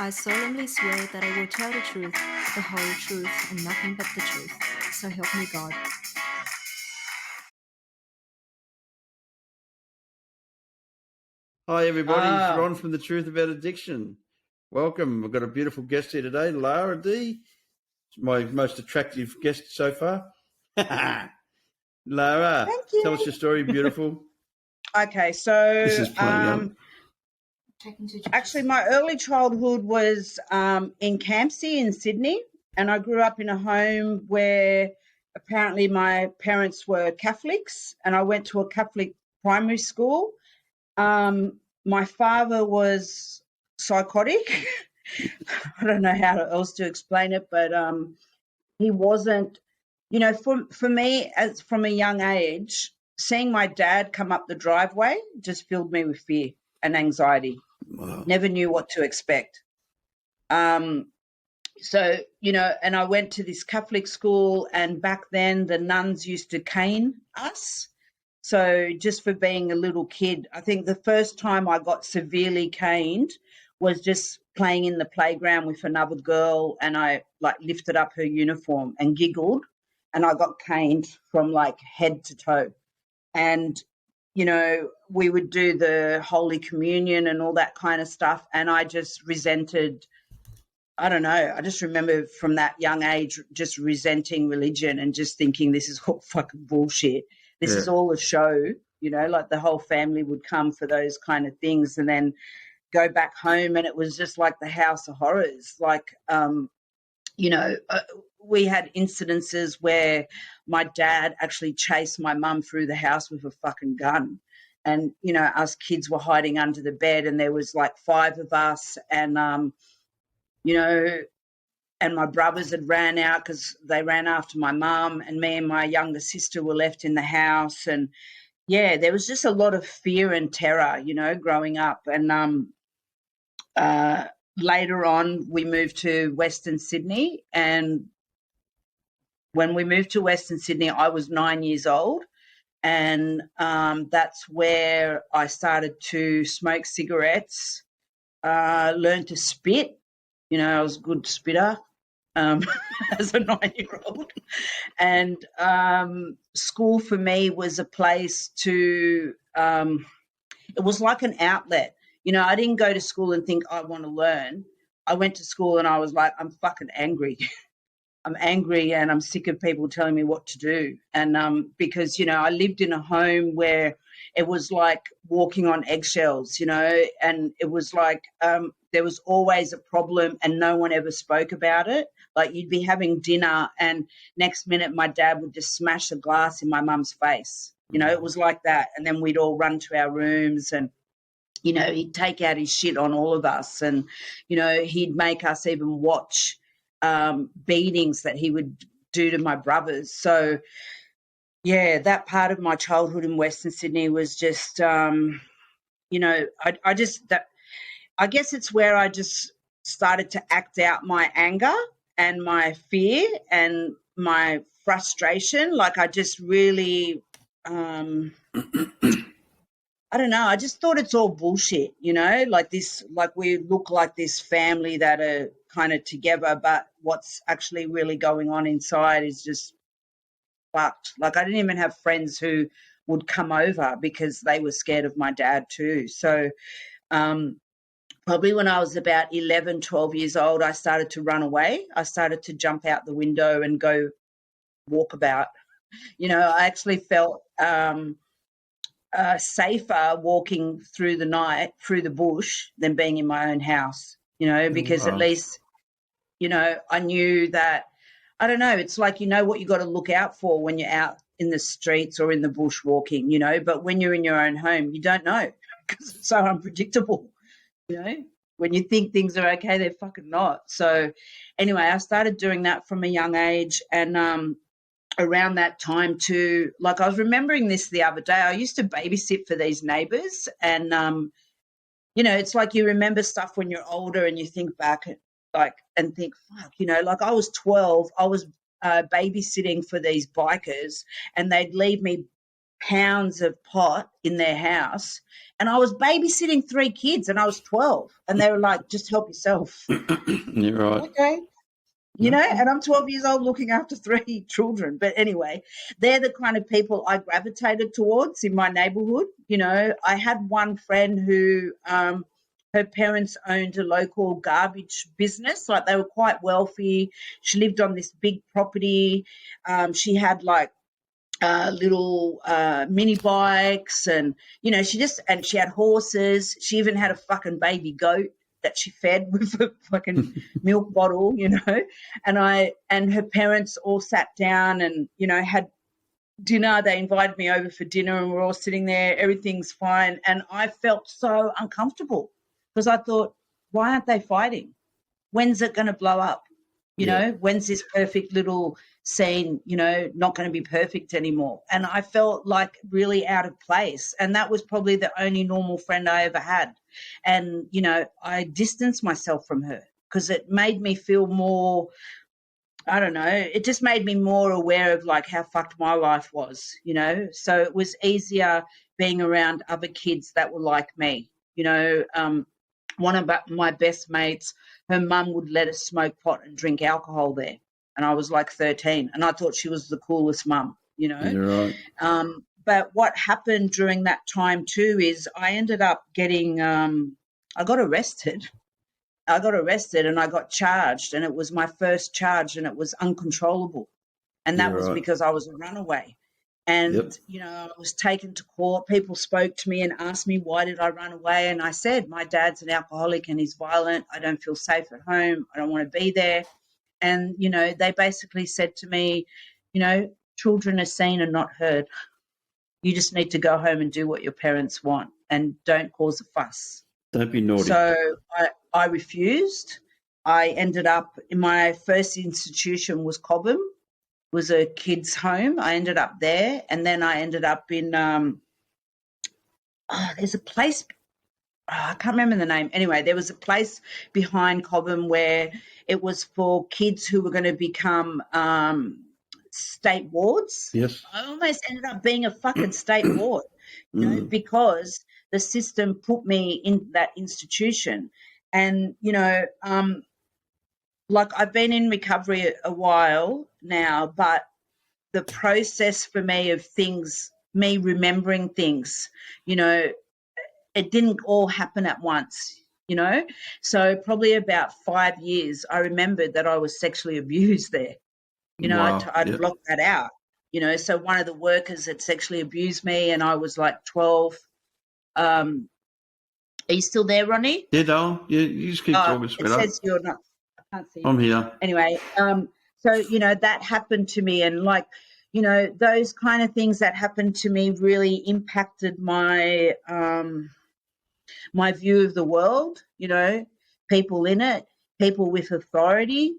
I solemnly swear that I will tell the truth, the whole truth, and nothing but the truth. So help me God. Hi, everybody. It's Ron from The Truth About Addiction. Welcome. We've got a beautiful guest here today, Lara D. My most attractive guest so far. Lara, Thank you. tell us your story, beautiful. Okay, so This is plenty. Actually, my early childhood was in Campsie in Sydney, and I grew up in a home where apparently my parents were Catholics, and I went to a Catholic primary school. My father was psychotic. I don't know how else to explain it, but he wasn't, for me, as from a young age, seeing my dad come up the driveway just filled me with fear and anxiety. Wow. Never knew what to expect. So, and I went to this Catholic school, and back then the nuns used to cane us. So just for being a little kid, I think the first time I got severely caned was just playing in the playground with another girl, and I lifted up her uniform and giggled, and I got caned from head to toe. And, we would do the Holy Communion and all that kind of stuff. And I just resented, I don't know, I just remember from that young age just resenting religion and just thinking this is all fucking bullshit. This is all a show, the whole family would come for those kind of things and then go back home, and it was just like the house of horrors. We had incidences where my dad actually chased my mum through the house with a fucking gun. And, us kids were hiding under the bed, and there was 5 of us, and, and my brothers had ran out because they ran after my mum, and me and my younger sister were left in the house. And, yeah, there was just a lot of fear and terror, growing up. And later on, we moved to Western Sydney, and when we moved to Western Sydney, I was 9 years old, and that's where I started to smoke cigarettes, learn to spit. I was a good spitter as a 9-year-old. And school for me was a place to it was like an outlet. I didn't go to school and think I want to learn. I went to school and I was like, I'm fucking angry. I'm angry and I'm sick of people telling me what to do. And because, I lived in a home where it was like walking on eggshells, and it was like there was always a problem and no one ever spoke about it. Like you'd be having dinner and next minute my dad would just smash a glass in my mum's face. It was like that. And then we'd all run to our rooms and, he'd take out his shit on all of us. And, he'd make us even watch beatings that he would do to my brothers. So, yeah, that part of my childhood in Western Sydney was just, I guess it's where I just started to act out my anger and my fear and my frustration. I just really, I don't know. I just thought it's all bullshit, we look like this family that are kind of together, but what's actually really going on inside is just fucked. I didn't even have friends who would come over because they were scared of my dad too. So probably when I was about 11, 12 years old, I started to run away. I started to jump out the window and go walk about. I actually felt safer walking through the night, through the bush, than being in my own house, because at least, I knew that, I don't know, it's like, what you got to look out for when you're out in the streets or in the bush walking, but when you're in your own home, you don't know because it's so unpredictable, when you think things are okay, they're fucking not. So anyway, I started doing that from a young age. And, around that time too, I was remembering this the other day, I used to babysit for these neighbours, and it's like you remember stuff when you're older and you think back and think, fuck, I was 12, I was babysitting for these bikers, and they'd leave me pounds of pot in their house, and I was babysitting 3 kids, and I was 12, and they were like, "Just help yourself." You're right. Okay. And I'm 12 years old looking after 3 children. But anyway, they're the kind of people I gravitated towards in my neighborhood. I had one friend who her parents owned a local garbage business. Like, they were quite wealthy. She lived on this big property. She had like little mini bikes, and she had horses. She even had a fucking baby goat that she fed with a fucking milk bottle, and her parents all sat down and had dinner. They invited me over for dinner, and we're all sitting there, everything's fine, and I felt so uncomfortable because I thought, why aren't they fighting? When's it going to blow up? When's this perfect little scene, not going to be perfect anymore? And I felt like really out of place. And that was probably the only normal friend I ever had. And, I distanced myself from her because it made me feel more, I don't know, it just made me more aware of like how fucked my life was, So it was easier being around other kids that were like me. One of my best mates, her mum would let us smoke pot and drink alcohol there. And I was like 13, and I thought she was the coolest mum, You're right. But what happened during that time too is I ended up getting, I got arrested. And I got charged, and it was my first charge, and it was uncontrollable. And that was because I was a runaway. And, I was taken to court. People spoke to me and asked me, why did I run away? And I said, my dad's an alcoholic and he's violent. I don't feel safe at home. I don't want to be there. And, they basically said to me, children are seen and not heard. You just need to go home and do what your parents want and don't cause a fuss. Don't be naughty. So I refused. I ended up in my first institution was Cobham. Was a kids' home. I ended up there, and then I ended up in there's a place, I can't remember the name. Anyway, there was a place behind Cobham where it was for kids who were going to become state wards. Yes. I almost ended up being a fucking state ward, because the system put me in that institution. And, like, I've been in recovery a while now, but the process for me of things, me remembering things, it didn't all happen at once, So probably about 5 years, I remembered that I was sexually abused there. Wow. I'd blocked that out, So one of the workers had sexually abused me, and I was like 12. Are you still there, Ronnie? Yeah, Darryl. Yeah, you just keep talking, It sweetheart. says you're not. I can't see you. I'm here. Anyway, so, that happened to me, and like, those kind of things that happened to me really impacted my my view of the world, people in it, people with authority,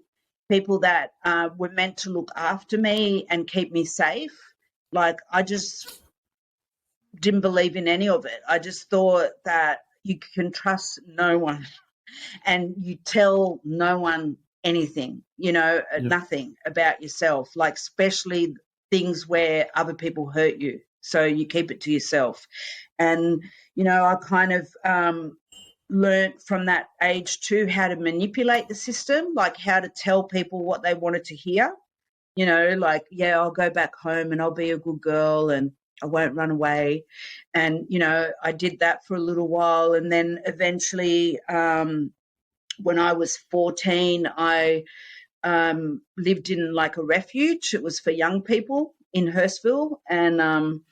people that were meant to look after me and keep me safe. Like, I just didn't believe in any of it. I just thought that you can trust no one and you tell no one anything, nothing about yourself, like especially things where other people hurt you. So you keep it to yourself. And, I kind of learned from that age too how to manipulate the system, like how to tell people what they wanted to hear, like, yeah, I'll go back home and I'll be a good girl and I won't run away. And, I did that for a little while. And then eventually, when I was 14, I lived in like a refuge. It was for young people in Hurstville. And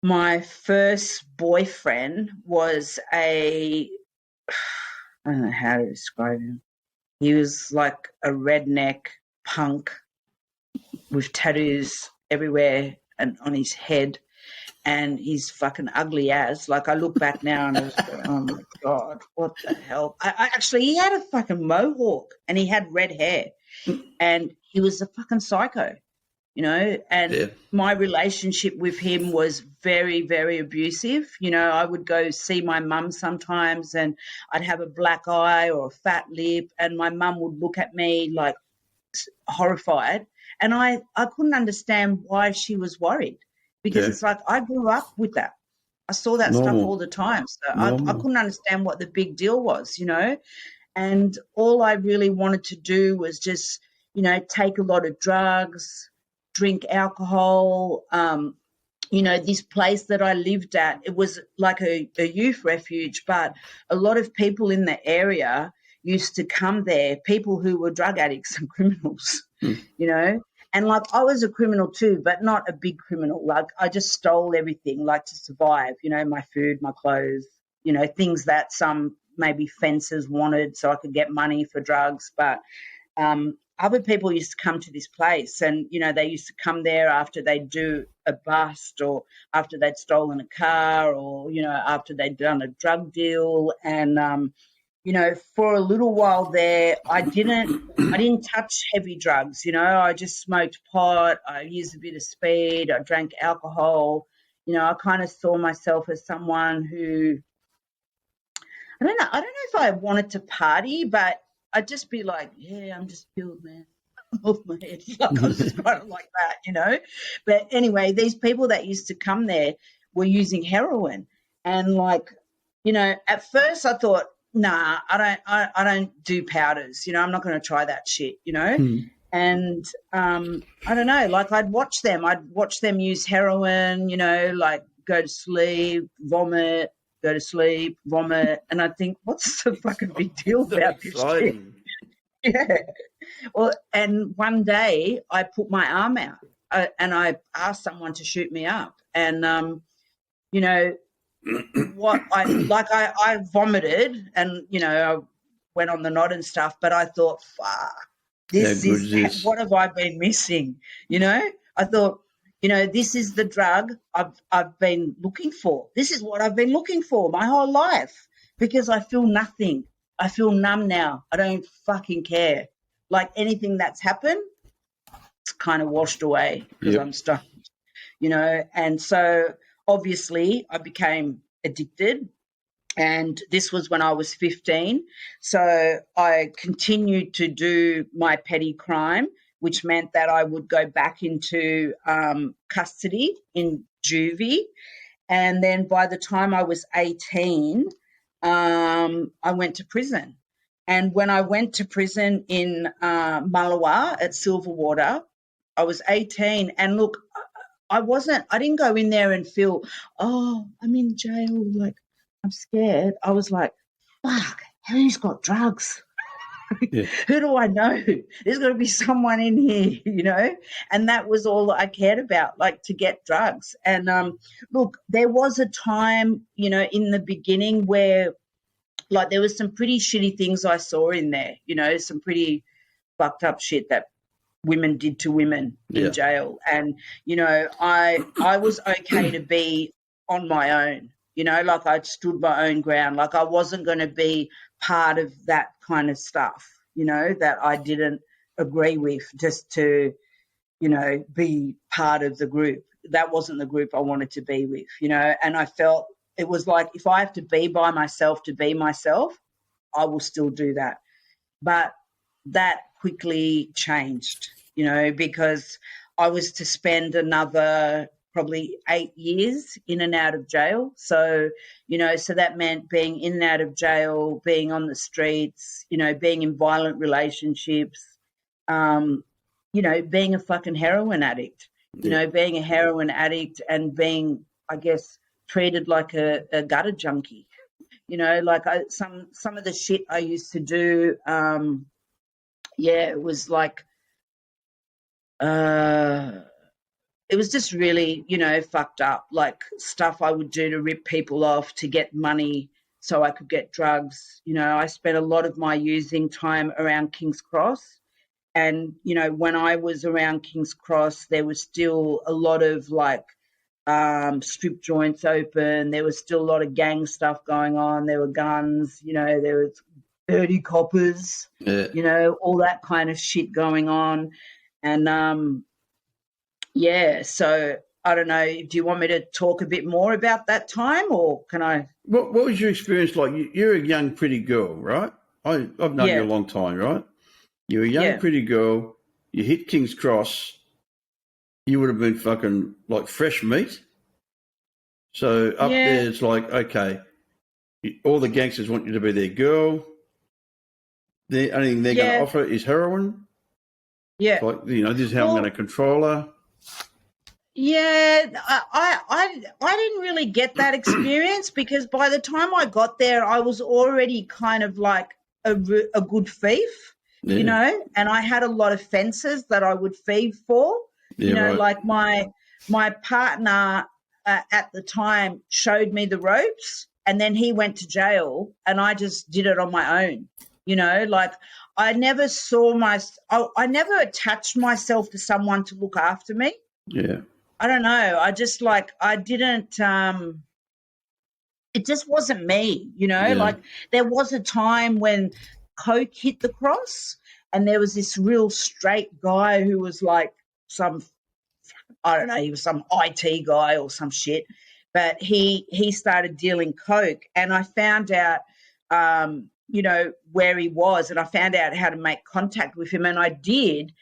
my first boyfriend was I don't know how to describe him. He was like a redneck punk with tattoos everywhere and on his head. And he's fucking ugly as. Like, I look back now and I was like, oh my God, what the hell? I actually, he had a fucking mohawk and he had red hair and he was a fucking psycho, and my relationship with him was very, very abusive. I would go see my mum sometimes and I'd have a black eye or a fat lip and my mum would look at me like horrified. And I couldn't understand why she was worried. because it's like I grew up with that. I saw that stuff all the time. So I couldn't understand what the big deal was, you know. And all I really wanted to do was just, you know, take a lot of drugs, drink alcohol. You know, this place that I lived at, it was like a youth refuge, but a lot of people in the area used to come there, people who were drug addicts and criminals, you know. And, like, I was a criminal too, but not a big criminal. Like, I just stole everything, like, to survive, you know, my food, my clothes, you know, things that some maybe fences wanted so I could get money for drugs. But other people used to come to this place and, you know, they used to come there after they'd do a bust or after they'd stolen a car or, you know, after they'd done a drug deal. And, you know, for a little while there, I didn't touch heavy drugs, you know. I just smoked pot, I used a bit of speed, I drank alcohol. You know, I kind of saw myself as someone who, I don't know if I wanted to party, but I'd just be like, yeah, I'm just chilled, man. I'm off my head. Like, I was just kind of like that, you know. But anyway, these people that used to come there were using heroin. And, like, you know, at first I thought, nah, I don't do powders, you know, I'm not going to try that shit, you know. And I don't know, like, I'd watch them use heroin, you know, like go to sleep, vomit, go to sleep, vomit, and I think, what's the fucking big deal about this shit? Yeah. Well, and one day I put my arm out and I asked someone to shoot me up, and you know, I vomited and, you know, I went on the nod and stuff, but I thought, fuck, what have I been missing? You know, I thought, you know, this is the drug I've been looking for. This is what I've been looking for my whole life, because I feel nothing. I feel numb now. I don't fucking care. Like, anything that's happened, it's kind of washed away because I'm stuck, you know. And so obviously I became addicted, and this was when I was 15. So I continued to do my petty crime, which meant that I would go back into custody in juvie. And then by the time I was 18, I went to prison. And when I went to prison in Malawa at Silverwater, I was 18. And look, I didn't go in there and feel, oh, I'm in jail, like, I'm scared. I was like, fuck, who's got drugs? Yeah. Who do I know? There's got to be someone in here, you know? And that was all I cared about, like, to get drugs. And look, there was a time, you know, in the beginning where, like, there was some pretty shitty things I saw in there, you know, some pretty fucked up shit that women did to women in jail. And, you know, I was okay to be on my own, you know, like, I'd stood my own ground. Like, I wasn't going to be part of that kind of stuff, you know, that I didn't agree with, just to, you know, be part of the group. That wasn't the group I wanted to be with, you know. And I felt it was like, if I have to be by myself to be myself, I will still do that. But that quickly changed, you know, because I was to spend another probably 8 years in and out of jail. So, you know, so that meant being in and out of jail, being on the streets, you know, being in violent relationships, you know, being a fucking heroin addict, you know, being a heroin addict and being, I guess, treated like a gutter junkie, you know, like some of the shit I used to do, it was like, it was just really, you know, fucked up, like stuff I would do to rip people off to get money so I could get drugs. You know, I spent a lot of my using time around King's Cross. And, you know, when I was around King's Cross, there was still a lot of, like, strip joints open. There was still a lot of gang stuff going on. There were guns, you know, there was dirty coppers, you know, all that kind of shit going on. And, so I don't know, do you want me to talk a bit more about that time, or can I? What was your experience like? You're a young, pretty girl, right? I've known you a long time, right? You're a young, pretty girl. You hit King's Cross. you would have been fucking like fresh meat. So up there, it's like, okay, all the gangsters want you to be their girl. The only thing they're going to offer is heroin. Yeah. It's like, this is how I'm going to control her. Yeah, I didn't really get that experience because by the time I got there, I was already kind of like a good thief, and I had a lot of fences that I would thieve for. Like my partner at the time showed me the ropes, and then he went to jail, and I just did it on my own. Like I never I never attached myself to someone to look after me. Yeah. I don't know. I just I didn't, it just wasn't me, like there was a time when coke hit the cross and there was this real straight guy who was like he was some IT guy or some shit, but he started dealing coke and I found out, where he was and I found out how to make contact with him and I did.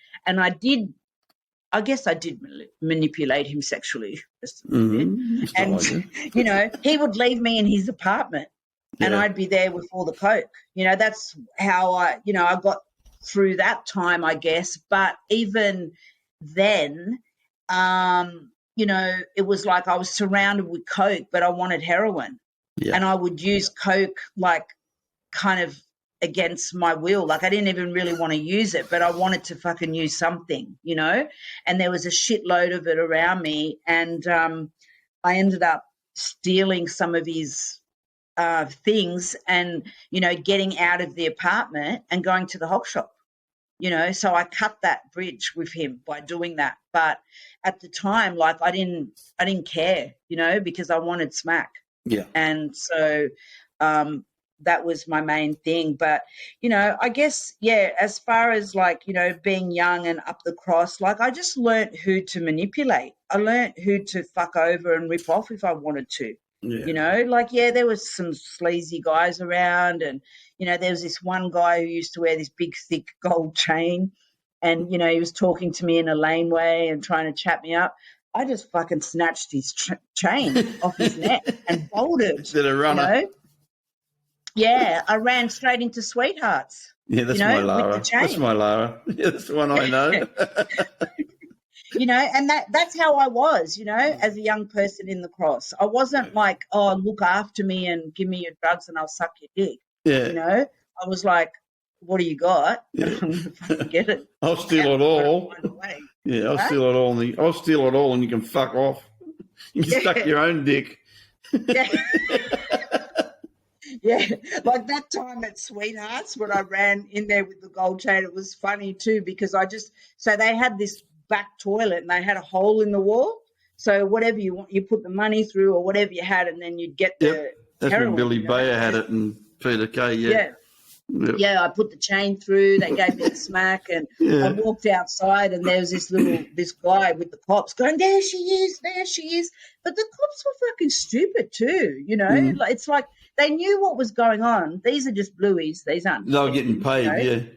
I guess I did manipulate him sexually just a little bit. And, he would leave me in his apartment and I'd be there with all the coke. That's how I got through that time, I guess. But even then, it was like I was surrounded with coke, but I wanted heroin. Yeah. And I would use coke like kind of against my will. Like I didn't even really want to use it, but I wanted to fucking use something, and there was a shitload of it around me. And I ended up stealing some of his things and, getting out of the apartment and going to the whole shop, so I cut that bridge with him by doing that. But at the time, like I didn't care, because I wanted smack. Yeah. And so, that was my main thing. But, I guess, as far as like, being young and up the cross, like I just learnt who to manipulate. I learnt who to fuck over and rip off if I wanted to. Yeah. There was some sleazy guys around and, there was this one guy who used to wear this big, thick gold chain and, he was talking to me in a laneway and trying to chat me up. I just fucking snatched his chain off his neck and bolted. Did a runner? Yeah, I ran straight into Sweethearts. Yeah, that's my Lara. That's my Lara. Yeah, that's the one I know. And that's how I was, as a young person in the cross. I wasn't like, oh, look after me and give me your drugs and I'll suck your dick. Yeah. I was like, what do you got? Yeah. I'm going to fucking get it. I'll steal it all. Yeah, I'll steal it all. I'll steal it all and you can fuck off. You can suck your own dick. Yeah. Yeah, like that time at Sweethearts when I ran in there with the gold chain, it was funny too because so they had this back toilet and they had a hole in the wall. So whatever you want, you put the money through or whatever you had and then you'd get the That's heroin, when Billy Bayer had it and Peter Kay, Yep. Yeah, I put the chain through, they gave me the smack and I walked outside and there was this guy with the cops going, there she is. But the cops were fucking stupid too, Like, it's like they knew what was going on. These are just blueies. These aren't. They were getting paid,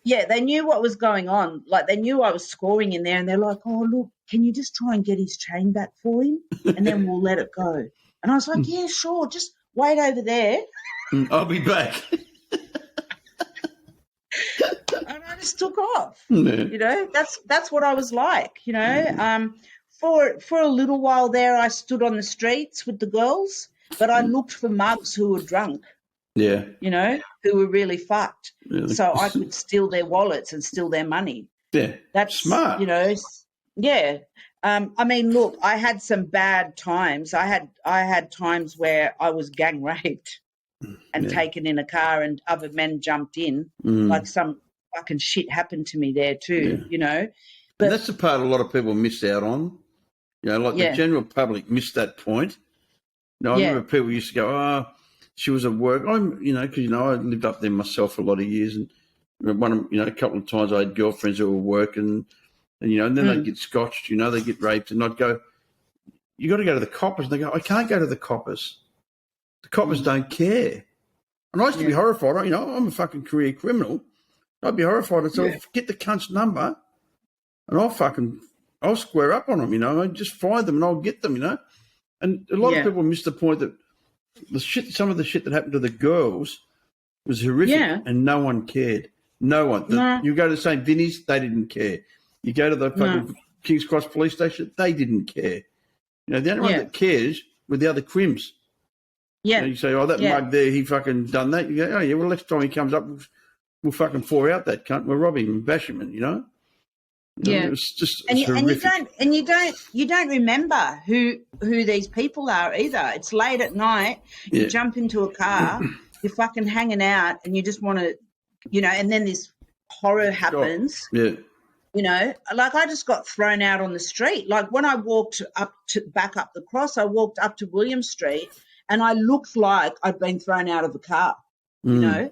Yeah, they knew what was going on. Like they knew I was scoring in there and they're like, oh, look, can you just try and get his chain back for him and then we'll let it go. And I was like, yeah, sure, just wait over there. I'll be back. And I just took off. That's what I was like, For a little while there, I stood on the streets with the girls, but I looked for mugs who were drunk. Yeah. Who were really fucked. Yeah, so I could steal their wallets and steal their money. Yeah. That's smart. Yeah. I mean, look, I had some bad times. I had times where I was gang raped and taken in a car and other men jumped in. Like some fucking shit happened to me there too, But and that's the part a lot of people miss out on. The general public missed that point. I remember people used to go, oh, she was at work. Because, I lived up there myself for a lot of years. And a couple of times I had girlfriends who were working and then they'd get scotched, they'd get raped. And I'd go, you got to go to the coppers. And they go, I can't go to the coppers. The coppers don't care. And I used to be horrified. I'm a fucking career criminal. I'd be horrified. I'd say, get the cunt's number and I'll fucking I'll square up on them, I just find them and I'll get them, And a lot of people miss the point that some of the shit that happened to the girls was horrific and no one cared. No one. You go to St. Vinny's, they didn't care. You go to the fucking King's Cross police station, they didn't care. The only one that cares were the other crims. Yeah. You say, that mug there, he fucking done that. You go, oh, yeah, well, next time he comes up, we'll fucking pour out that cunt. We'll rob him and bash him, It's just horrific. You don't remember who these people are either. It's late at night. You jump into a car, you're fucking hanging out, and you just want to, and then this horror happens. Yeah. Like I just got thrown out on the street. Like when I walked back up the cross, I walked up to William Street, and I looked like I'd been thrown out of a car. And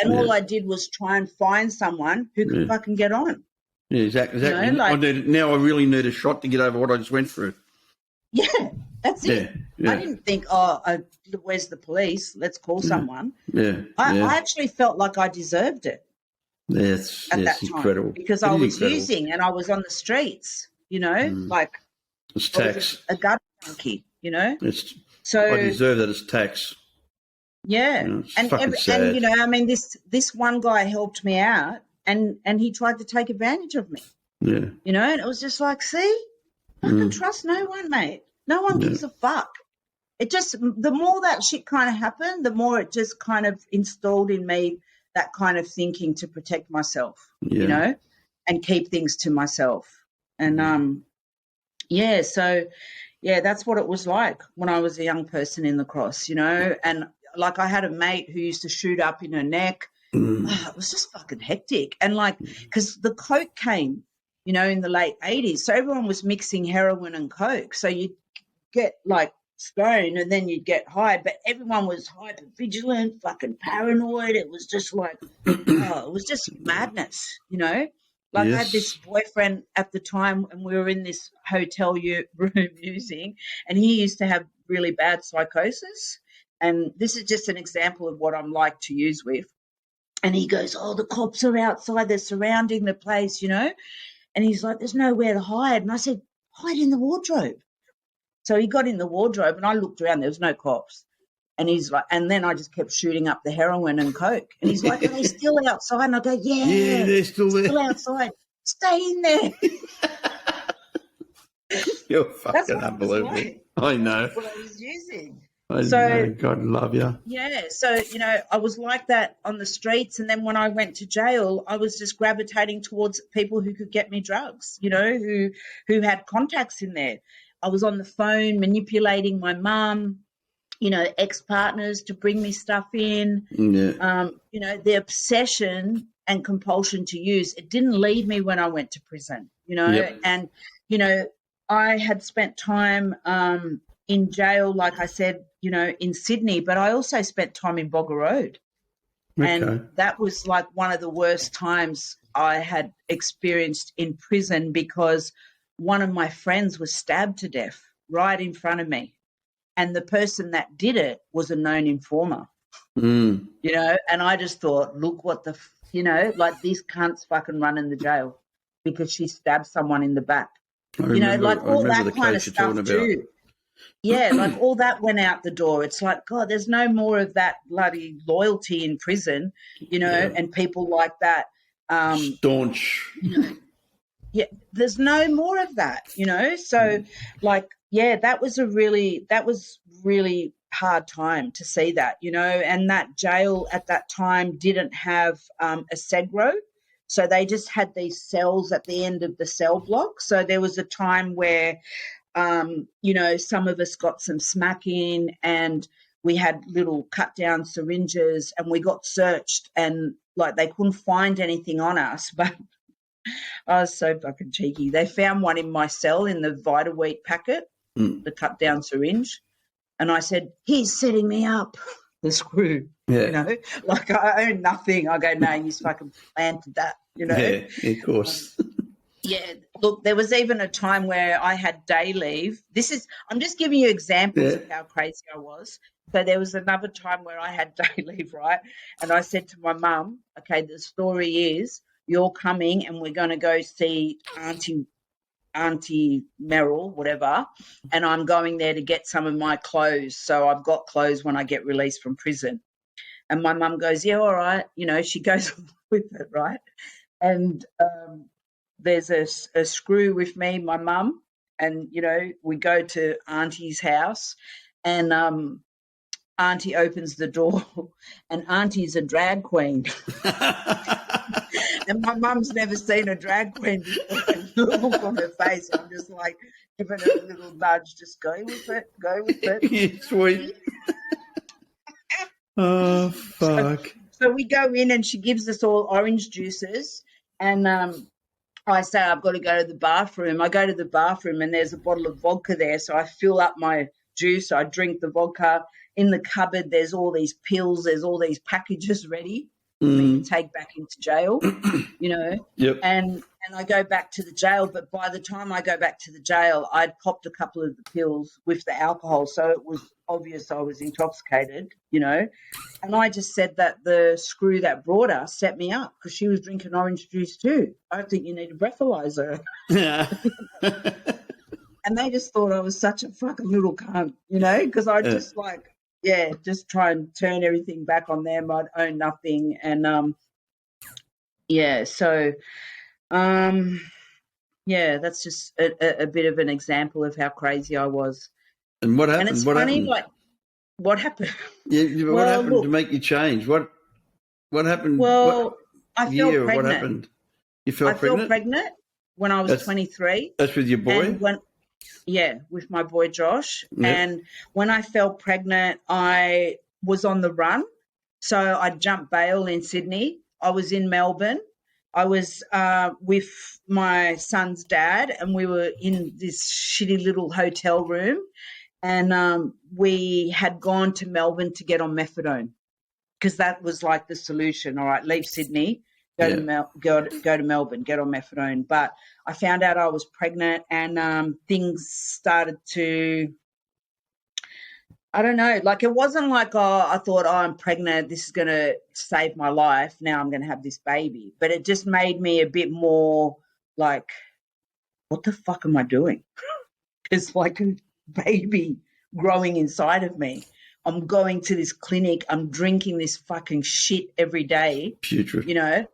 all I did was try and find someone who could fucking get on. Yeah, exactly. Now I really need a shot to get over what I just went through. Yeah, that's it. Yeah. I didn't think, where's the police? Let's call someone. Yeah. I actually felt like I deserved it. Yes, at that time, incredible. Because I was using and I was on the streets, like it's tax. A gun junkie, I deserve that as tax. Yeah, it's sad. and this one guy helped me out, and he tried to take advantage of me. Yeah, and it was just like, see, I can trust no one, mate. No one gives a fuck. It just, the more that shit kind of happened, the more it just kind of installed in me that kind of thinking to protect myself, and keep things to myself. And that's what it was like when I was a young person in the cross, and like I had a mate who used to shoot up in her neck. It was just fucking hectic. And like, because the coke came, in the late 80s. So everyone was mixing heroin and coke. So you'd get like stoned and then you'd get high, but everyone was hyper vigilant, fucking paranoid. It was just like, it was just madness, Like I had this boyfriend at the time and we were in this hotel room using, and he used to have really bad psychosis. And this is just an example of what I'm like to use with. And he goes, the cops are outside. They're surrounding the place, And he's like, there's nowhere to hide. And I said, hide in the wardrobe. So he got in the wardrobe and I looked around. There was no cops. And he's like, and then I just kept shooting up the heroin and coke. And he's like, are they still outside? And I go, yeah, they're still there. Still outside. Stay in there. You're fucking unbelievable. Like. I know. What I was using. I know. God love you. Yeah. So, I was like that on the streets. And then when I went to jail, I was just gravitating towards people who could get me drugs, who had contacts in there. I was on the phone manipulating my mum, ex-partners to bring me stuff in. Yeah. The obsession and compulsion to use, it didn't leave me when I went to prison, and, I had spent time in jail, like I said, in Sydney, but I also spent time in Bogger Road. Okay. And that was like one of the worst times I had experienced in prison because one of my friends was stabbed to death right in front of me. And the person that did it was a known informer, and I just thought, look what like these cunts fucking running the jail because she stabbed someone in the back. Like all that kind of stuff too. Yeah, like all that went out the door. It's like, God, there's no more of that bloody loyalty in prison, and people like that. Staunch. Yeah, there's no more of that, So, like, that was really hard time to see that, and that jail at that time didn't have a segro. So they just had these cells at the end of the cell block. So there was a time where, some of us got some smacking and we had little cut down syringes and we got searched and like they couldn't find anything on us, but I was so fucking cheeky. They found one in my cell in the Vita Wheat packet, the cut down syringe. And I said, he's setting me up, the screw, like I own nothing. I go, no, he's fucking planted that, Yeah, of course. Look, there was even a time where I had day leave. I'm just giving you examples of how crazy I was. So there was another time where I had day leave, right? And I said to my mum, okay, the story is you're coming and we're going to go see Auntie Auntie Merrill, whatever, and I'm going there to get some of my clothes. So I've got clothes when I get released from prison. And my mum goes, yeah, all right. You know, she goes with it, right? And there's a screw with me, my mum, and, you know, we go to Auntie's house, and Auntie opens the door, and Auntie's a drag queen. And my mum's never seen a drag queen before. And the look on her face, I'm just like giving her a little nudge, just go with it, go with it. Yeah, sweet. Oh, fuck. So we go in, and she gives us all orange juices, and I say, I've got to go to the bathroom. I go to the bathroom, and there's a bottle of vodka there, so I fill up my juice, I drink the vodka. In the cupboard, there's all these pills, there's all these packages ready for me to take back into jail, you know. Yep. And I go back to the jail, but by the time I go back to the jail, I'd popped a couple of the pills with the alcohol, so it was obvious I was intoxicated, you know. And I just said that the screw that brought her set me up because she was drinking orange juice too. I think you need a breathalyzer. Yeah. And they just thought I was such a fucking little cunt, you know, because I just just try and turn everything back on them. I'd own nothing. And, that's just a bit of an example of how crazy I was. And what happened? And it's what funny, happened? like, what happened? Yeah, what happened to make you change? What happened? Well, I felt year? pregnant. What happened? You felt pregnant? I felt pregnant when I was 23. That's with your boy? With my boy Josh. Yep. And when I fell pregnant, I was on the run. So I jumped bail in Sydney. I was in Melbourne. I was with my son's dad, and we were in this shitty little hotel room. And we had gone to Melbourne to get on methadone because that was like the solution. All right, leave Sydney. Go to Melbourne, get on methadone. But I found out I was pregnant, and things started to, I don't know, like it wasn't like, I thought, I'm pregnant, this is going to save my life, now I'm going to have this baby. But it just made me a bit more like, what the fuck am I doing? It's like a baby growing inside of me. I'm going to this clinic, I'm drinking this fucking shit every day, Putrid. you know.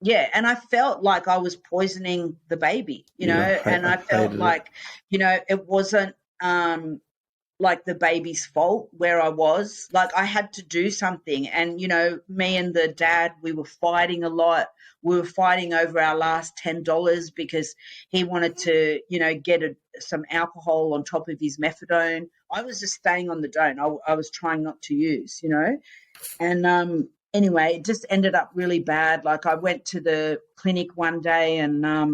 Yeah, and I felt like I was poisoning the baby, you know, and I felt like, you know, it wasn't like the baby's fault where I was. Like I had to do something. And, you know, me and the dad, we were fighting a lot. We were fighting over our last $10 because he wanted to, you know, get some alcohol on top of his methadone. I was just staying on the don't. I was trying not to use, you know. And anyway, it just ended up really bad. Like I went to the clinic one day, and I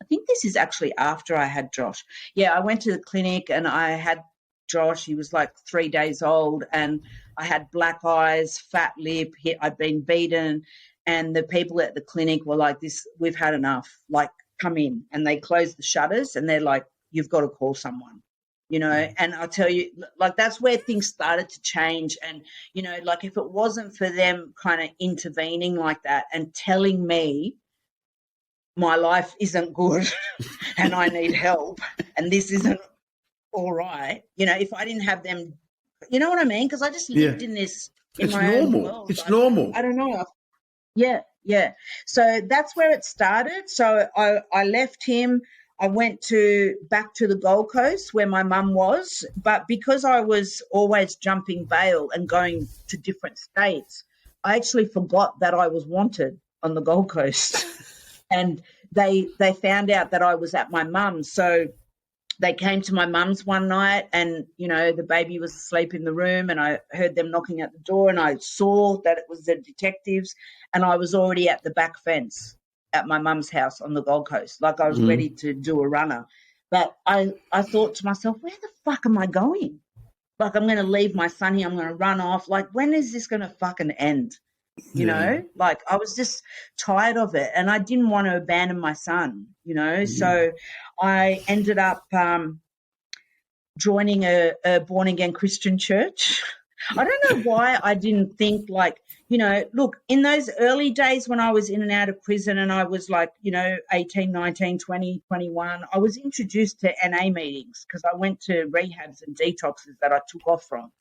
think this is actually after I had Josh. Yeah, I went to the clinic and I had Josh. He was like 3 days old, and I had black eyes, fat lip. I'd been beaten, and the people at the clinic were like, we've had enough. Like, come in. And they closed the shutters, and they're like, you've got to call someone. You know, and I'll tell you, like, that's where things started to change. And, you know, like if it wasn't for them kind of intervening like that and telling me my life isn't good and I need help and this isn't all right, you know, if I didn't have them, you know what I mean? Because I just lived in this, in it's my normal. own world. It's normal. I don't know. Yeah. So that's where it started. So I left him. I went back to the Gold Coast where my mum was, but because I was always jumping bail and going to different states, I actually forgot that I was wanted on the Gold Coast. And they found out that I was at my mum's. So they came to my mum's one night, and, you know, the baby was asleep in the room, and I heard them knocking at the door, and I saw that it was the detectives, and I was already at the back fence at my mum's house on the Gold Coast. Like I was ready to do a runner. But I thought to myself, where the fuck am I going? Like, I'm going to leave my son here. I'm going to run off. Like, when is this going to fucking end? You know, like I was just tired of it, and I didn't want to abandon my son, you know. So I ended up joining a born-again Christian church. I don't know why I didn't think like, look, in those early days when I was in and out of prison and I was like, 18, 19, 20, 21, I was introduced to NA meetings because I went to rehabs and detoxes that I took off from,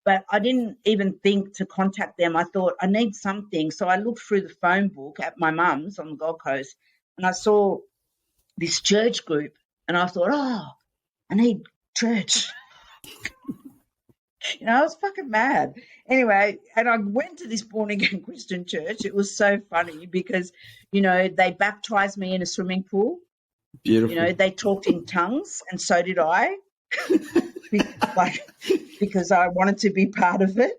but I didn't even think to contact them. I thought I need something. So I looked through the phone book at my mum's on the Gold Coast and I saw this church group and I thought, oh, I need church. I was fucking mad. Anyway, and I went to this born-again Christian church. It was so funny because, they baptized me in a swimming pool. Beautiful. They talked in tongues, and so did I, because I wanted to be part of it,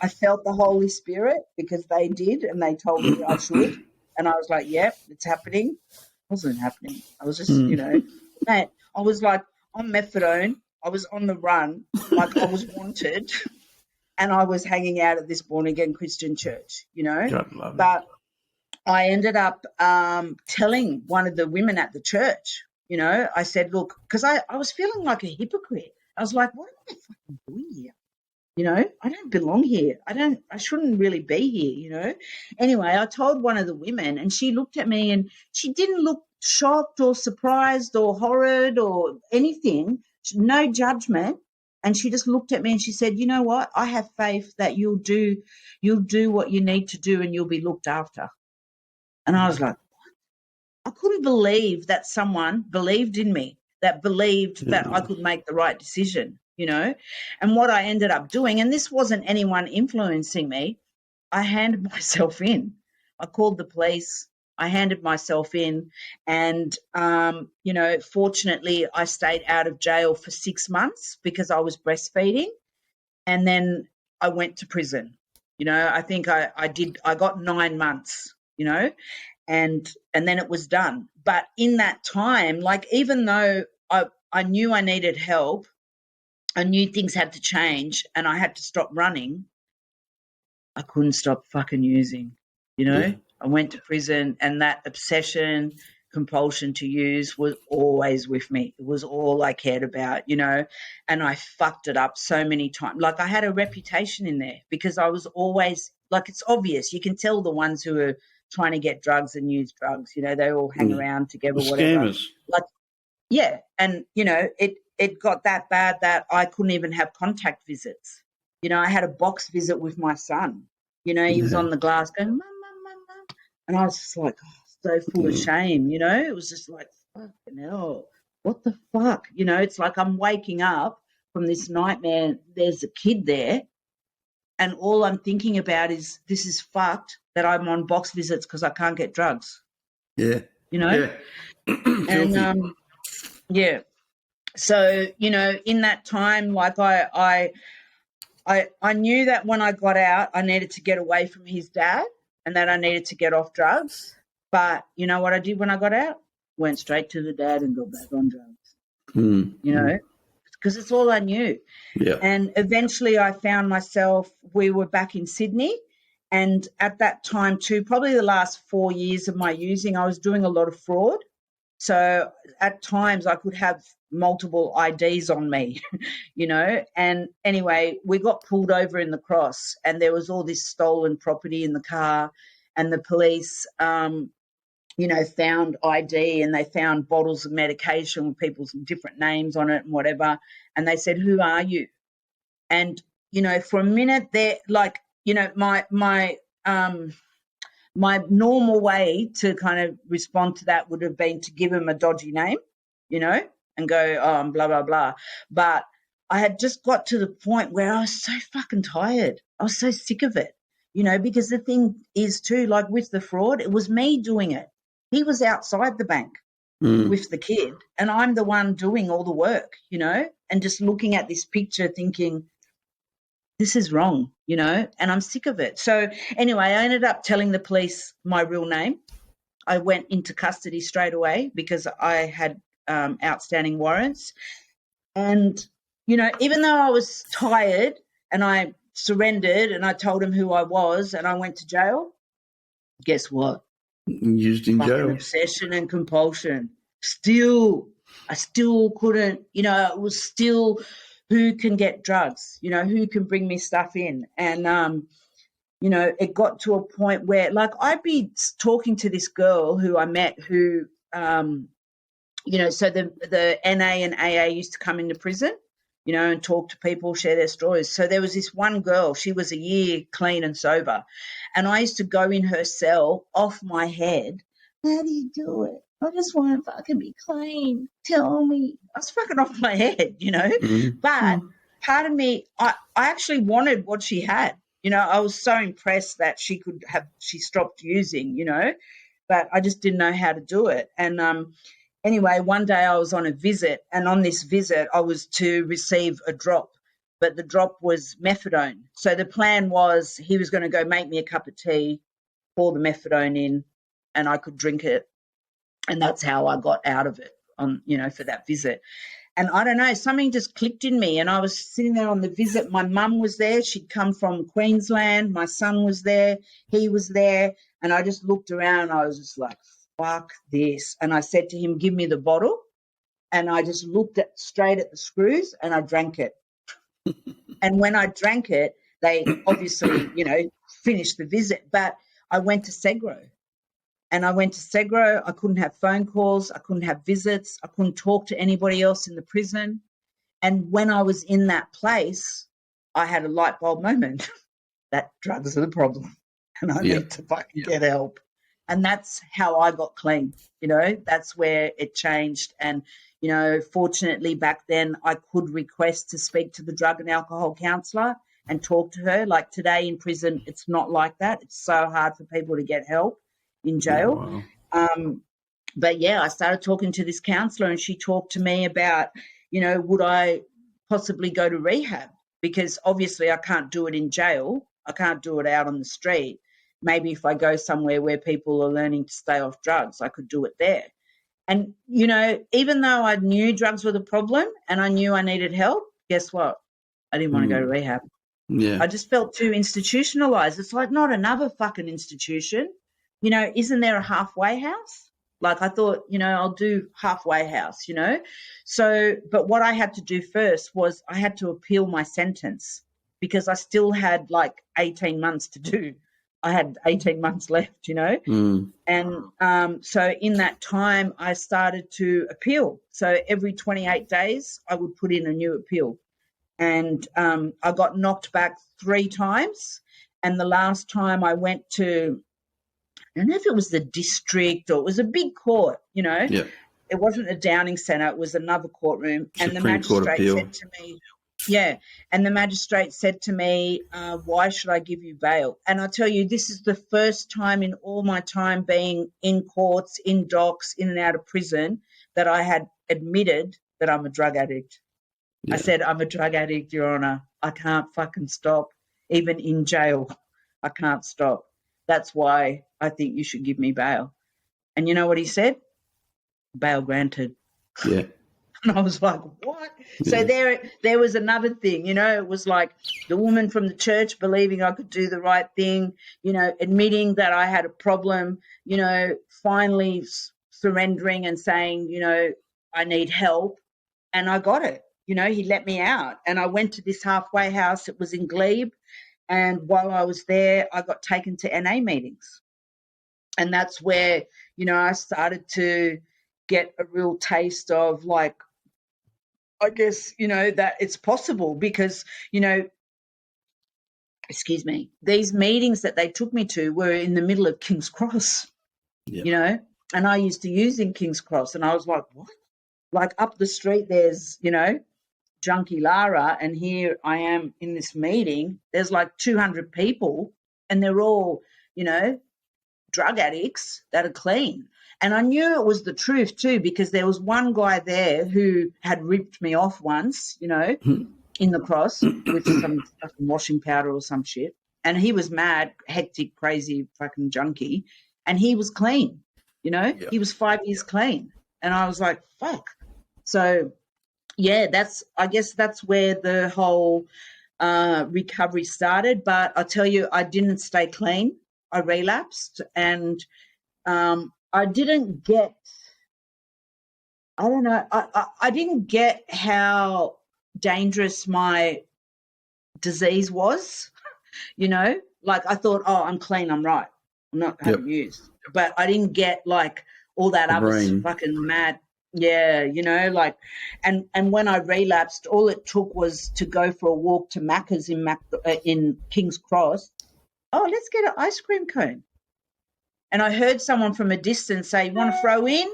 I felt the Holy Spirit because they did, and they told me I should. And I was like, yep, it's happening. It wasn't happening. I was just, mate, I was like on methadone. I was on the run, like I was wanted, and I was hanging out at this born-again Christian church, God love it. But I ended up telling one of the women at the church, I said, look, because I was feeling like a hypocrite. I was like, what am I fucking doing here? I don't belong here. I shouldn't really be here, Anyway, I told one of the women and she looked at me and she didn't look shocked or surprised or horrid or anything. No judgment. And she just looked at me and she said, you know what? I have faith that you'll do what you need to do and you'll be looked after. And I was like, what? I couldn't believe that someone believed in me, that believed that I could make the right decision, And what I ended up doing, and this wasn't anyone influencing me, I handed myself in. I called the police. I handed myself in and, fortunately I stayed out of jail for 6 months because I was breastfeeding and then I went to prison. I think I got 9 months, and then it was done. But in that time, like even though I knew I needed help, I knew things had to change and I had to stop running, I couldn't stop fucking using, Yeah. I went to prison and that obsession, compulsion to use was always with me. It was all I cared about, and I fucked it up so many times. Like I had a reputation in there because I was always, like it's obvious. You can tell the ones who are trying to get drugs and use drugs, they all hang around together, whatever. Scammers. Like, yeah. And, it got that bad that I couldn't even have contact visits. I had a box visit with my son. He was on the glass going, Mum, Mum, Mum, Mum. And I was just like, so full of shame, It was just like, fucking hell, what the fuck? It's like I'm waking up from this nightmare. There's a kid there. And all I'm thinking about is this is fucked that I'm on box visits because I can't get drugs. Yeah. Yeah. And, yeah. So, in that time, like I knew that when I got out, I needed to get away from his dad and that I needed to get off drugs. But you know what I did when I got out? Went straight to the dad and got back on drugs, because it's all I knew. Yeah. And eventually I found myself, we were back in Sydney. And at that time too, probably the last 4 years of my using, I was doing a lot of fraud. So at times I could have multiple IDs on me, and anyway, we got pulled over in the Cross and there was all this stolen property in the car and the police, found ID and they found bottles of medication with people's different names on it and whatever. And they said, who are you? And, for a minute there, like, my normal way to kind of respond to that would have been to give him a dodgy name, and go, oh, blah, blah, blah. But I had just got to the point where I was so fucking tired. I was so sick of it, because the thing is too, like with the fraud, it was me doing it. He was outside the bank with the kid and I'm the one doing all the work, and just looking at this picture thinking, this is wrong, and I'm sick of it. So anyway, I ended up telling the police my real name. I went into custody straight away because I had outstanding warrants. And, even though I was tired and I surrendered and I told him who I was and I went to jail, guess what? Used in jail. Obsession and compulsion. I still couldn't, it was still who can get drugs, who can bring me stuff in. And, it got to a point where, like, I'd be talking to this girl who I met who, so the NA and AA used to come into prison, and talk to people, share their stories. So there was this one girl, she was a year clean and sober, and I used to go in her cell off my head. How do you do it? I just want to fucking be clean. Tell me. I was fucking off my head, Mm-hmm. But part of me, I actually wanted what she had. I was so impressed that she stopped using, but I just didn't know how to do it. And anyway, one day I was on a visit, and on this visit I was to receive a drop, but the drop was methadone. So the plan was he was going to go make me a cup of tea, pour the methadone in, and I could drink it. And that's how I got out of it for that visit. And I don't know, something just clicked in me, and I was sitting there on the visit. My mum was there. She'd come from Queensland. My son was there. He was there. And I just looked around, and I was just like, fuck this. And I said to him, give me the bottle. And I just looked straight at the screws, and I drank it. And when I drank it, they obviously, finished the visit. But I went to Segro. And I went to Segro. I couldn't have phone calls. I couldn't have visits. I couldn't talk to anybody else in the prison. And when I was in that place, I had a light bulb moment that drugs are the problem, and I need to fucking get help. And that's how I got clean. That's where it changed. And, fortunately back then I could request to speak to the drug and alcohol counsellor and talk to her. Like today in prison, it's not like that. It's so hard for people to get help in jail. Wow. But I started talking to this counsellor, and she talked to me about, would I possibly go to rehab? Because obviously I can't do it in jail. I can't do it out on the street. Maybe if I go somewhere where people are learning to stay off drugs, I could do it there. And, even though I knew drugs were the problem and I knew I needed help, guess what? I didn't want to go to rehab. Yeah. I just felt too institutionalized. It's like, not another fucking institution. Isn't there a halfway house? Like I thought, I'll do halfway house, So, but what I had to do first was I had to appeal my sentence because I still had like 18 months to do. I had 18 months left, And so in that time I started to appeal. So every 28 days I would put in a new appeal. And I got knocked back 3 times. And the last time I went to, I don't know if it was the district or it was a big court, Yeah. It wasn't a Downing Centre, it was another courtroom. And the Supreme Court magistrate appeal. said to me, and the magistrate said to me, why should I give you bail? And I tell you, this is the first time in all my time being in courts, in docks, in and out of prison, that I had admitted that I'm a drug addict. Yeah. I said, I'm a drug addict, Your Honour. I can't fucking stop. Even in jail, I can't stop. That's why I think you should give me bail. And you know what he said? Bail granted. Yeah. And I was like, what? Yeah. So there was another thing, it was like the woman from the church believing I could do the right thing, admitting that I had a problem, finally surrendering and saying, I need help. And I got it. He let me out. And I went to this halfway house. It was in Glebe. And while I was there, I got taken to NA meetings. And that's where, I started to get a real taste of like, I guess, that it's possible because, excuse me, these meetings that they took me to were in the middle of King's Cross, and I used to use in King's Cross. And I was like, what? Like up the street, there's, junkie Lara, and here I am in this meeting. There's like 200 people, and they're all, drug addicts that are clean. And I knew it was the truth too, because there was one guy there who had ripped me off once, in the cross with some fucking washing powder or some shit. And he was mad, hectic, crazy fucking junkie. And he was clean, He was 5 years clean. And I was like, fuck. So, I guess that's where the whole recovery started. But I tell you, I didn't stay clean. I relapsed, and I didn't get, I don't know, I didn't get how dangerous my disease was, you know, like I thought, oh, I'm clean, I'm right, I'm not having used, but I didn't get like all that other fucking mad, you know, like, and when I relapsed, all it took was to go for a walk to Macca's in King's Cross. Oh, let's get an ice cream cone. And I heard someone from a distance say, you want to throw in?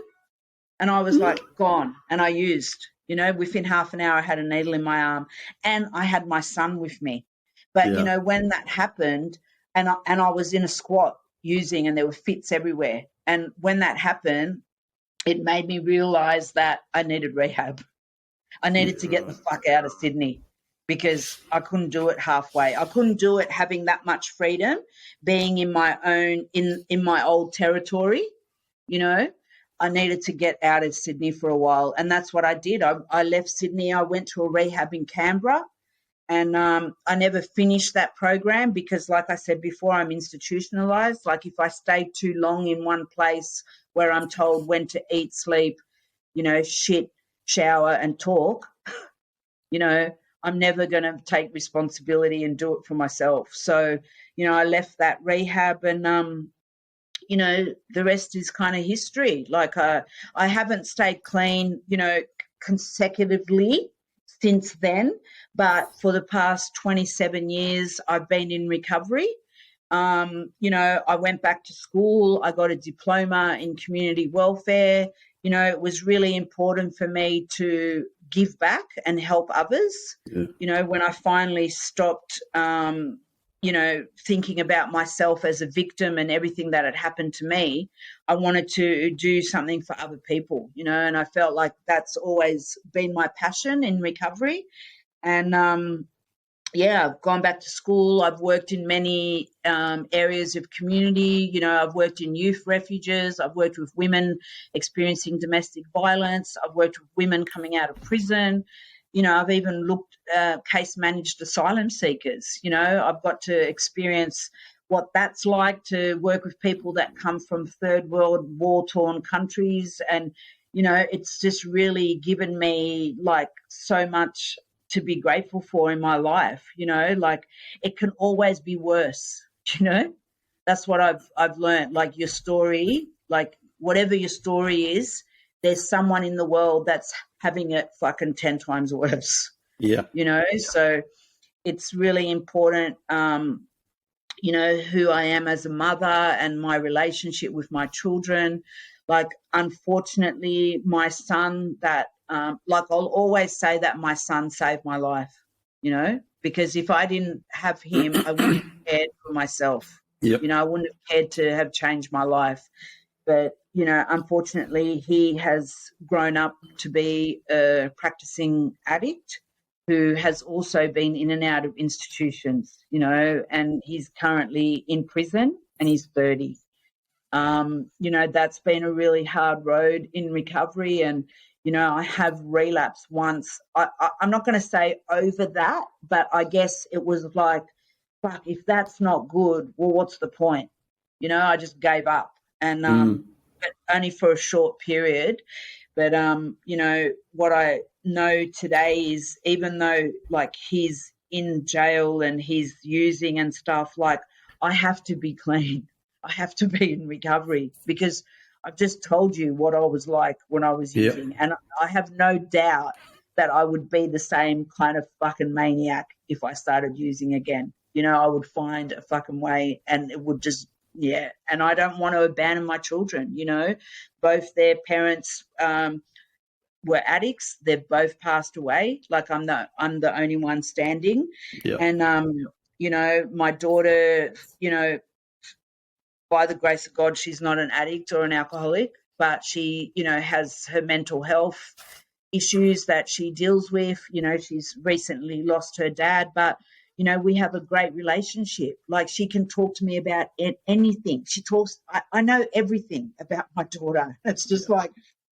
And I was like, gone. And I used, you know, within half an hour, I had a needle in my arm and I had my son with me. But, you know, when that happened and I was in a squat using and there were fits everywhere. And when that happened, it made me realize that I needed rehab. I needed to get the fuck out of Sydney because I couldn't do it halfway. I couldn't do it having that much freedom, being in my own, in my old territory, you know. I needed to get out of Sydney for a while, and that's what I did. I left Sydney. I went to a rehab in Canberra, and I never finished that program because, like I said before, I'm institutionalized. Like if I stay too long in one place where I'm told when to eat, sleep, you know, shit, shower and talk, you know, I'm never going to take responsibility and do it for myself. So, you know, I left that rehab and, you know, the rest is kind of history. Like I haven't stayed clean, you know, consecutively since then, but for the past 27 years, I've been in recovery. You know, I went back to school. I got a diploma in community welfare. You know, it was really important for me to give back and help others. Yeah. You know, when I finally stopped, you know, thinking about myself as a victim and everything that had happened to me, I wanted to do something for other people, you know, and I felt like that's always been my passion in recovery. And, yeah, I've gone back to school. I've worked in many areas of community. You know, I've worked in youth refuges. I've worked with women experiencing domestic violence. I've worked with women coming out of prison. You know, I've even case managed asylum seekers. You know, I've got to experience what that's like to work with people that come from third world war-torn countries. And, you know, it's just really given me like so much to be grateful for in my life, you know, like it can always be worse, you know, that's what I've learned. Like your story, like whatever your story is, there's someone in the world that's having it fucking 10 times worse. Yeah. You know, so it's really important, you know, who I am as a mother and my relationship with my children. Like, unfortunately, my son that, like I'll always say that my son saved my life, you know, because if I didn't have him, I wouldn't have cared for myself. Yep. You know, I wouldn't have cared to have changed my life. But, you know, unfortunately, he has grown up to be a practicing addict who has also been in and out of institutions, you know, and he's currently in prison and he's 30. You know, that's been a really hard road in recovery. And, you know, I have relapsed once. I'm not going to say over that, but I guess it was like, fuck, if that's not good, well, what's the point? You know, I just gave up and but only for a short period. But, you know, what I know today is even though, like, he's in jail and he's using and stuff, like, I have to be clean. I have to be in recovery because I've just told you what I was like when I was using. Yep. And I have no doubt that I would be the same kind of fucking maniac if I started using again. You know, I would find a fucking way and it would just, yeah. And I don't want to abandon my children, you know. Both their parents were addicts. They've both passed away. Like I'm the only one standing. Yep. And, you know, my daughter, you know, by the grace of God, she's not an addict or an alcoholic, but she, you know, has her mental health issues that she deals with. You know, she's recently lost her dad, but, you know, we have a great relationship. Like she can talk to me about anything. She talks, I know everything about my daughter. It's just like,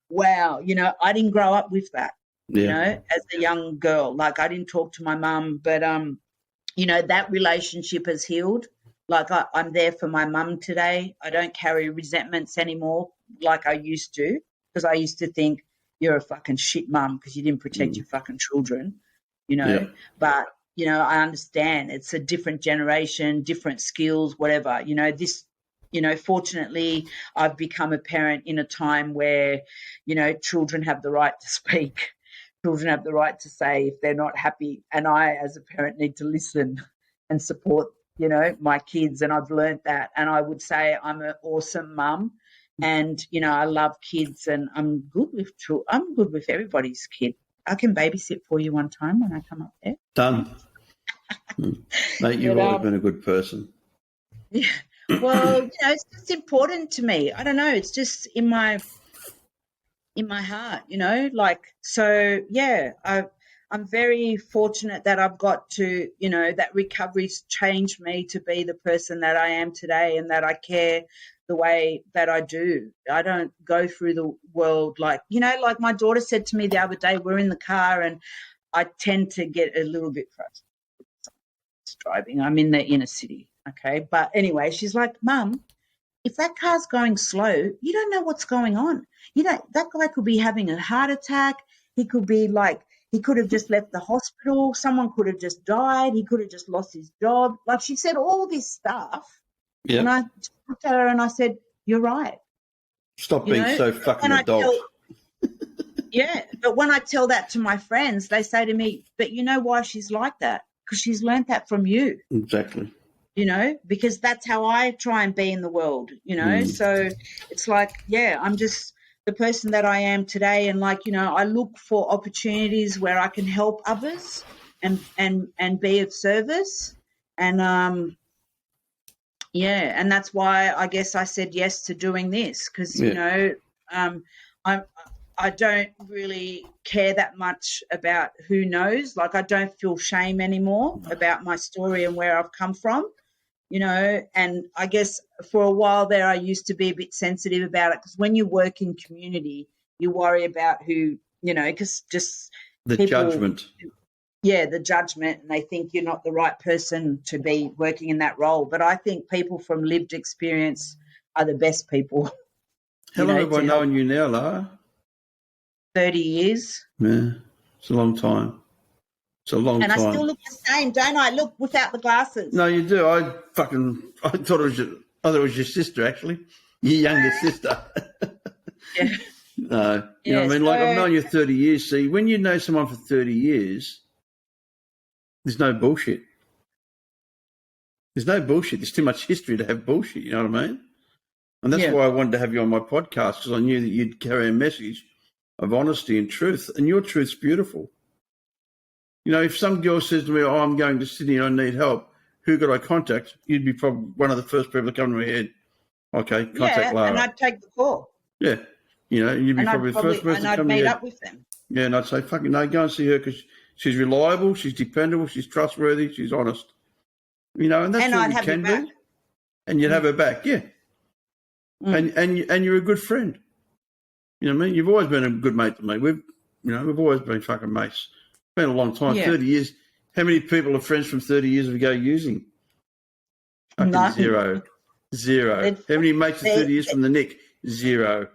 wow, you know, I didn't grow up with that, you know, as a young girl. Like I didn't talk to my mum, but, you know, that relationship has healed. Like I'm there for my mum today. I don't carry resentments anymore like I used to because I used to think you're a fucking shit mum because you didn't protect your fucking children, you know. Yeah. But, you know, I understand it's a different generation, different skills, whatever. You know, this, you know, fortunately, I've become a parent in a time where, you know, children have the right to speak. Children have the right to say if they're not happy. And I, as a parent, need to listen and support, you know, my kids. And I've learned that. And I would say I'm an awesome mum. And, you know, I love kids and I'm good with children. I'm good with everybody's kid. I can babysit for you one time when I come up there. Done. Mate, you've always been a good person. Yeah. Well, you know, it's just important to me. I don't know. It's just in my heart, you know, like, so, yeah, I'm very fortunate that I've got to, you know, that recovery's changed me to be the person that I am today and that I care the way that I do. I don't go through the world like, you know, like my daughter said to me the other day, we're in the car and I tend to get a little bit frustrated driving. I'm in the inner city, okay? But anyway, she's like, Mum, if that car's going slow, you don't know what's going on. You know, that guy could be having a heart attack. He could be like, he could have just left the hospital. Someone could have just died. He could have just lost his job. Like she said all this stuff. Yeah. And I looked at her and I said, you're right. Stop being so fucking adult. Yeah, but when I tell that to my friends, they say to me, but you know why she's like that? Because she's learned that from you. Exactly. You know, because that's how I try and be in the world, you know. So it's like, yeah, I'm just the person that I am today. And like, you know, I look for opportunities where I can help others and be of service. And, yeah, and that's why I guess I said yes to doing this because, you know, I don't really care that much about who knows. Like I don't feel shame anymore about my story and where I've come from. You know, and I guess for a while there I used to be a bit sensitive about it because when you work in community, you worry about who, you know, because just the judgment. Yeah, the judgment, and they think you're not the right person to be working in that role. But I think people from lived experience are the best people. How long have I known you now, Lara? 30 years. Yeah, it's a long time. It's a long time. And I still look the same, don't I? Look without the glasses. No, you do. I thought it was your sister, actually. Your younger sister. Yeah. No. You know what I mean? Like, I've known you 30 years. See, when you know someone for 30 years, there's no bullshit. There's no bullshit. There's too much history to have bullshit, you know what I mean? And that's why I wanted to have you on my podcast because I knew that you'd carry a message of honesty and truth. And your truth's beautiful. You know, if some girl says to me, oh, I'm going to Sydney and I need help, who could I contact? You'd be probably one of the first people to come to my head. Okay, contact Lara. And I'd take the call. Yeah. You know, you'd be probably the first person to come to my head. And I'd meet up with them. Yeah, and I'd say, fucking no, go and see her because she's reliable, she's dependable, she's trustworthy, she's honest. You know, and that's what we can do. And you'd have her back, yeah. And you're a good friend. You know what I mean? You've always been a good mate to me. We've always been fucking mates. It's been a long time, 30 years. How many people are friends from 30 years ago using? Fucking None. Zero. How many mates are 30 years from the Nick? Zero.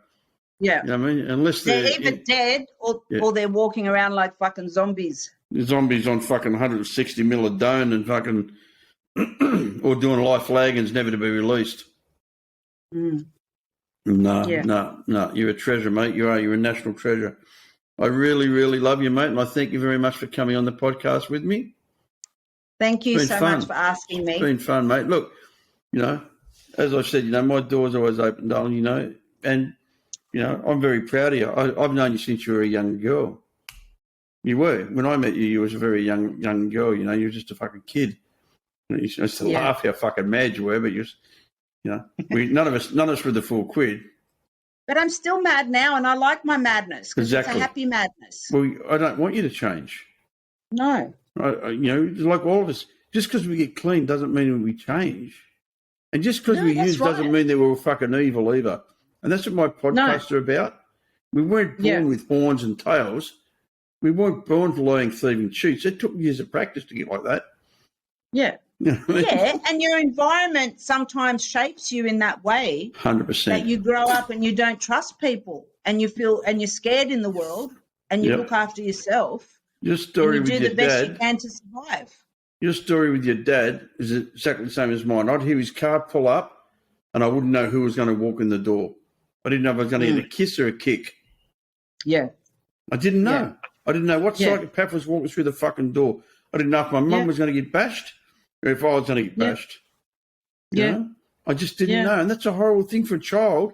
Yeah. You know what I mean? Unless they're either dead or they're walking around like fucking zombies. Zombies on fucking 160 mil a dome and fucking or doing life flagons never to be released. No. You're a treasure, mate. You are. You're a national treasure. I really, really love you, mate, and I thank you very much for coming on the podcast with me. Thank you so much for asking me. It's been fun, mate. Look, you know, as I said, you know, my door's always open, darling, you know, and, you know, I'm very proud of you. I've known you since you were a young girl. You were. When I met you, you was a very young girl, you know, you were just a fucking kid. You used to laugh how fucking mad you were, but you know, none of us were the full quid. But I'm still mad now, and I like my madness because it's a happy madness. Well, I don't want you to change. No. You know, like all of us, just because we get clean doesn't mean we change. And just because we use doesn't mean that we're fucking evil either. And that's what my podcasts are about. We weren't born with horns and tails. We weren't born lying, thieving, cheats. It took years of practice to get like that. Yeah. You know what I mean? Yeah, and your environment sometimes shapes you in that way. 100%. That you grow up and you don't trust people and you feel and you're scared in the world and you look after yourself. Your story and you with do your the best you dad. can to survive. Your story with your dad is exactly the same as mine. I'd hear his car pull up, and I wouldn't know who was going to walk in the door. I didn't know if I was going to get a kiss or a kick. Yeah. I didn't know. Yeah. I didn't know what Yeah. psychopath was walking through the fucking door. I didn't know if my mum was going to get bashed or if I was going to get bashed. You know? I just didn't know. And that's a horrible thing for a child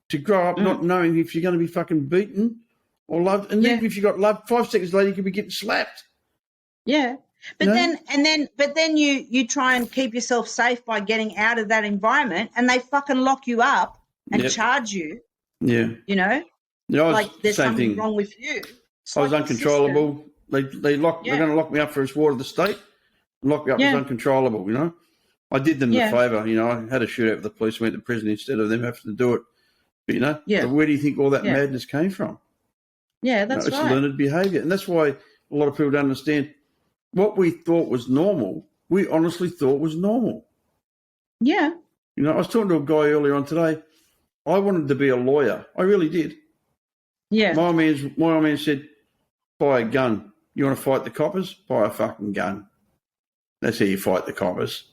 to grow up not knowing if you're going to be fucking beaten or loved. And even if you got loved, 5 seconds later you could be getting slapped. Yeah. But then you try and keep yourself safe by getting out of that environment, and they fucking lock you up and charge you. Yeah. You know? Yeah, like there's something wrong with you. I was uncontrollable. They're going to lock me up for a ward of the state. Lock me up as uncontrollable, you know. I did them the favour, you know. I had a shootout with the police, went to prison instead of them having to do it. But, you know, so where do you think all that madness came from? Yeah, that's It's learned behaviour. And that's why a lot of people don't understand what we thought was normal, we honestly thought was normal. Yeah. You know, I was talking to a guy earlier on today. I wanted to be a lawyer. I really did. Yeah. My old man said, buy a gun. You want to fight the coppers? Buy a fucking gun. That's how you fight the coppers.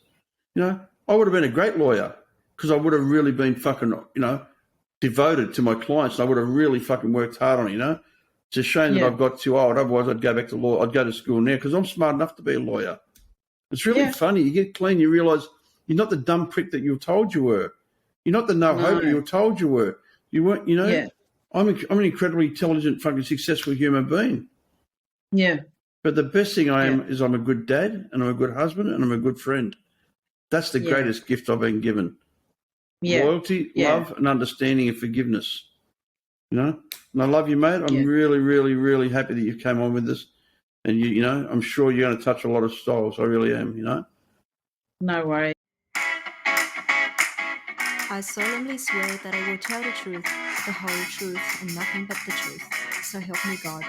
You know, I would have been a great lawyer because I would have really been fucking, you know, devoted to my clients. I would have really fucking worked hard on it, you know. It's a shame that I've got too old. Otherwise, I'd go back to law. I'd go to school now because I'm smart enough to be a lawyer. It's really funny. You get clean, you realise you're not the dumb prick that you were told you were. You're not the no-hope that you were told you were. You weren't, you know. Yeah. I'm an incredibly intelligent, fucking successful human being. Yeah. But the best thing I am is I'm a good dad and I'm a good husband and I'm a good friend. That's the greatest gift I've been given. Yeah. Loyalty, love, and understanding and forgiveness. You know? And I love you, mate. I'm really, really, really happy that you came on with us. And, you know, I'm sure you're going to touch a lot of styles. I really am, you know? No worries. I solemnly swear that I will tell the truth, the whole truth, and nothing but the truth. So help me God.